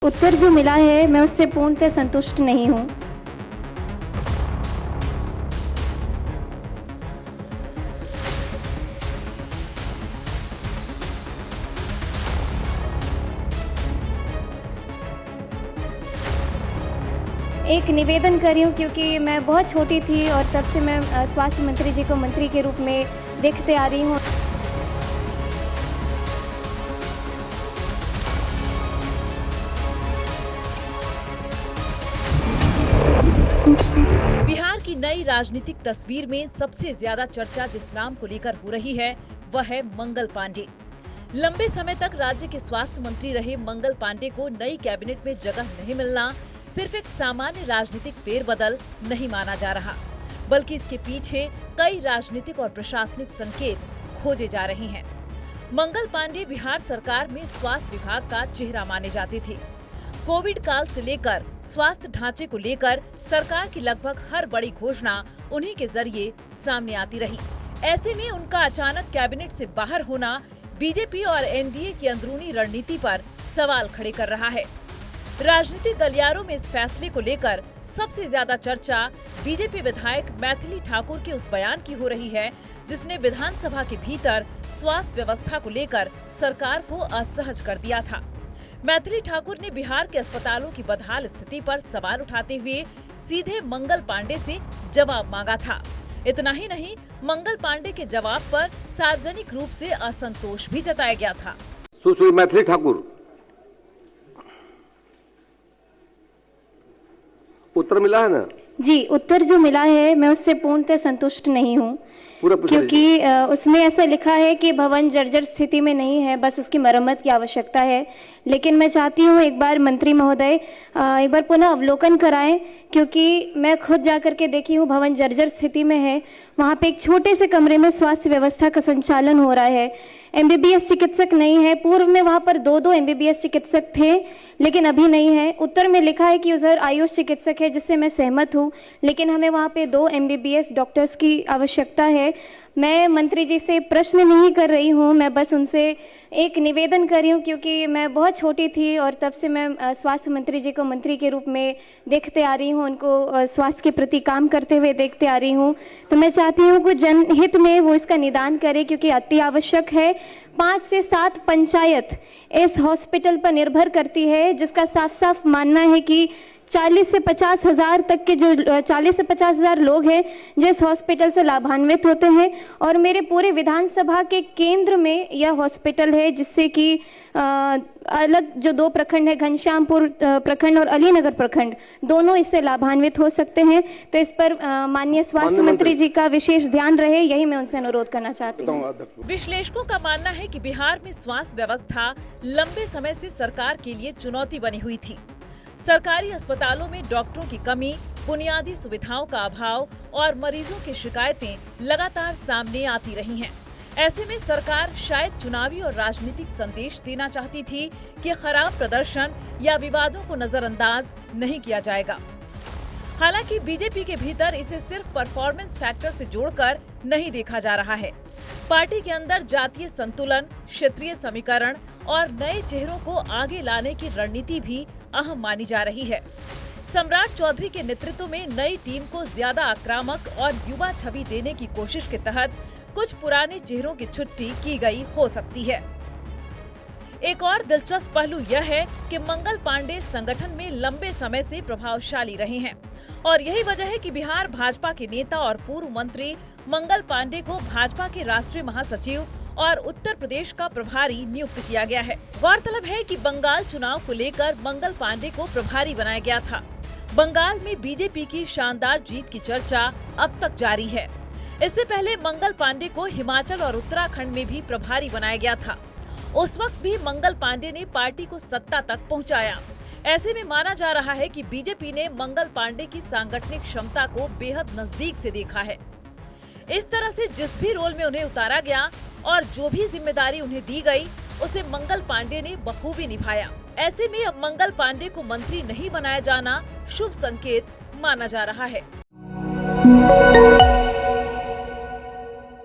उत्तर जो मिला है मैं उससे पूर्णतः संतुष्ट नहीं हूँ। एक निवेदन कर रही हूँ क्योंकि मैं बहुत छोटी थी और तब से मैं स्वास्थ्य मंत्री जी को मंत्री के रूप में देखते आ रही हूँ। बिहार की नई राजनीतिक तस्वीर में सबसे ज्यादा चर्चा जिस नाम को लेकर हो रही है वह है मंगल पांडे। लंबे समय तक राज्य के स्वास्थ्य मंत्री रहे मंगल पांडे को नई कैबिनेट में जगह नहीं मिलना सिर्फ एक सामान्य राजनीतिक फेरबदल नहीं माना जा रहा, बल्कि इसके पीछे कई राजनीतिक और प्रशासनिक संकेत खोजे जा रहे हैं। मंगल पांडे बिहार सरकार में स्वास्थ्य विभाग का चेहरा माने जाते थे। कोविड काल से लेकर स्वास्थ्य ढांचे को लेकर सरकार की लगभग हर बड़ी घोषणा उन्हीं के जरिए सामने आती रही। ऐसे में उनका अचानक कैबिनेट से बाहर होना बीजेपी और एनडीए की अंदरूनी रणनीति पर सवाल खड़े कर रहा है। राजनीतिक गलियारों में इस फैसले को लेकर सबसे ज्यादा चर्चा बीजेपी विधायक मैथिली ठाकुर के उस बयान की हो रही है जिसने विधानसभा के भीतर स्वास्थ्य व्यवस्था को लेकर सरकार को असहज कर दिया था। मैथिली ठाकुर ने बिहार के अस्पतालों की बदहाल स्थिति पर सवाल उठाते हुए सीधे मंगल पांडे से जवाब मांगा था। इतना ही नहीं, मंगल पांडे के जवाब पर सार्वजनिक रूप से असंतोष भी जताया गया था। सुश्री मैथिली ठाकुर, उत्तर मिला है ना? जी, उत्तर जो मिला है मैं उससे पूर्णतः संतुष्ट नहीं हूँ क्योंकि उसमें ऐसा लिखा है कि भवन जर्जर स्थिति में नहीं है, बस उसकी मरम्मत की आवश्यकता है। लेकिन मैं चाहती हूँ एक बार मंत्री महोदय एक बार पुनः अवलोकन कराएं, क्योंकि मैं खुद जाकर के देखी हूँ भवन जर्जर स्थिति में है। वहाँ पे एक छोटे से कमरे में स्वास्थ्य व्यवस्था का संचालन हो रहा है। एमबीबीएस चिकित्सक नहीं है। पूर्व में वहाँ पर दो एमबीबीएस चिकित्सक थे, लेकिन अभी नहीं है। उत्तर में लिखा है कि उधर आयुष चिकित्सक है, जिससे मैं सहमत हूँ, लेकिन हमें वहाँ पे 2 एमबीबीएस डॉक्टर्स की आवश्यकता है। मैं मंत्री जी से प्रश्न नहीं कर रही हूँ, मैं बस उनसे एक निवेदन कर रही हूँ क्योंकि मैं बहुत छोटी थी और तब से मैं स्वास्थ्य मंत्री जी को मंत्री के रूप में देखते आ रही हूँ, उनको स्वास्थ्य के प्रति काम करते हुए देखते आ रही हूँ। तो मैं चाहती हूँ कि जनहित में वो इसका निदान करे, क्योंकि अति आवश्यक है। 5 से 7 पंचायत इस हॉस्पिटल पर निर्भर करती है, जिसका साफ साफ मानना है कि 40 से 50 हज़ार तक के जो 40 से 50 हज़ार लोग हैं जो इस हॉस्पिटल से लाभान्वित होते हैं। और मेरे पूरे विधानसभा के केंद्र में यह हॉस्पिटल है, जिससे कि अलग जो 2 प्रखंड है, घनश्यामपुर प्रखंड और अलीनगर प्रखंड, दोनों इससे लाभान्वित हो सकते हैं। तो इस पर माननीय स्वास्थ्य मंत्री जी का विशेष ध्यान रहे, यही मैं उनसे अनुरोध करना चाहती हूँ। विश्लेषकों का मानना है कि बिहार में स्वास्थ्य व्यवस्था लंबे समय से सरकार के लिए चुनौती बनी हुई थी। सरकारी अस्पतालों में डॉक्टरों की कमी, बुनियादी सुविधाओं का अभाव और मरीजों की शिकायतें लगातार सामने आती रही हैं। ऐसे में सरकार शायद चुनावी और राजनीतिक संदेश देना चाहती थी कि खराब प्रदर्शन या विवादों को नजरअंदाज नहीं किया जाएगा। हालांकि बीजेपी के भीतर इसे सिर्फ परफॉर्मेंस फैक्टर से जोड़कर नहीं देखा जा रहा है। पार्टी के अंदर जातीय संतुलन, क्षेत्रीय समीकरण और नए चेहरों को आगे लाने की रणनीति भी अहम मानी जा रही है। सम्राट चौधरी के नेतृत्व में नई टीम को ज्यादा आक्रामक और युवा छवि देने की कोशिश के तहत कुछ पुराने चेहरों की छुट्टी की गई हो सकती है। एक और दिलचस्प पहलू यह है कि मंगल पांडे संगठन में लंबे समय से प्रभावशाली रहे हैं और यही वजह है कि बिहार भाजपा के नेता और पूर्व मंत्री मंगल पांडे को भाजपा के राष्ट्रीय महासचिव और उत्तर प्रदेश का प्रभारी नियुक्त किया गया है। गौरतलब है कि बंगाल चुनाव को लेकर मंगल पांडे को प्रभारी बनाया गया था। बंगाल में बीजेपी की शानदार जीत की चर्चा अब तक जारी है। इससे पहले मंगल पांडे को हिमाचल और उत्तराखंड में भी प्रभारी बनाया गया था। उस वक्त भी मंगल पांडे ने पार्टी को सत्ता तक पहुंचाया। ऐसे में माना जा रहा है कि बीजेपी ने मंगल पांडे की सांगठनिक क्षमता को बेहद नजदीक से देखा है। इस तरह से जिस भी रोल में उन्हें उतारा गया और जो भी जिम्मेदारी उन्हें दी गई, उसे मंगल पांडे ने बखूबी निभाया। ऐसे में अब मंगल पांडे को मंत्री नहीं बनाया जाना शुभ संकेत माना जा रहा है।